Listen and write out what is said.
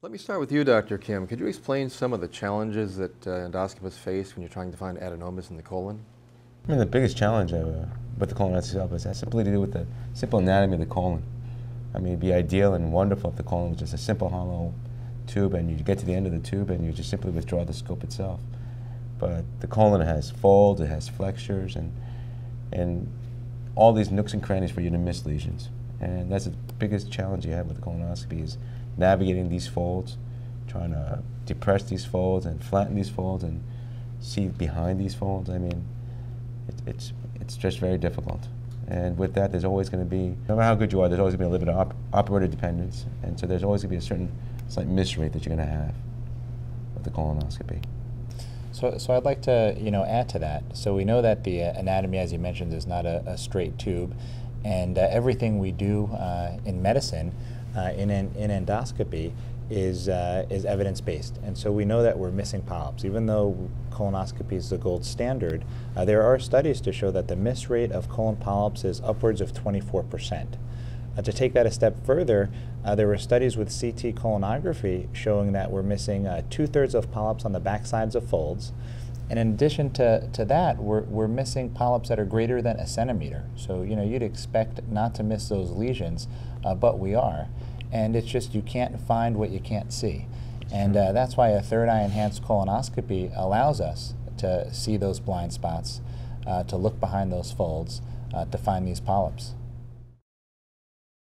Let me start with you, Dr. Kim. Could you explain some of the challenges that endoscopists face when you're trying to find adenomas in the colon? I mean, the biggest challenge with the colonoscopy is simply to do with the simple anatomy of the colon. I mean, it'd be ideal and wonderful if the colon was just a simple hollow tube and you get to the end of the tube and you just simply withdraw the scope itself. But the colon has folds, it has flexures, and all these nooks and crannies for you to miss lesions. And that's the biggest challenge you have with the colonoscopy is navigating these folds, trying to depress these folds and flatten these folds and see behind these folds. I mean, it's just very difficult. And with that, there's always going to be, no matter how good you are, there's always going to be a little bit of operator dependence. And so there's always going to be a certain slight miss rate that you're going to have with the colonoscopy. So I'd like to add to that. So we know that the anatomy, as you mentioned, is not a straight tube, and everything we do in medicine, in endoscopy, is evidence-based. And so we know that we're missing polyps. Even though colonoscopy is the gold standard, there are studies to show that the miss rate of colon polyps is upwards of 24%. To take that a step further, there were studies with CT colonography showing that we're missing 2/3 of polyps on the back sides of folds. And in addition to that, we're missing polyps that are greater than a centimeter. So you'd expect not to miss those lesions, but we are. And it's just you can't find what you can't see. And that's why a third eye enhanced colonoscopy allows us to see those blind spots, to look behind those folds, to find these polyps.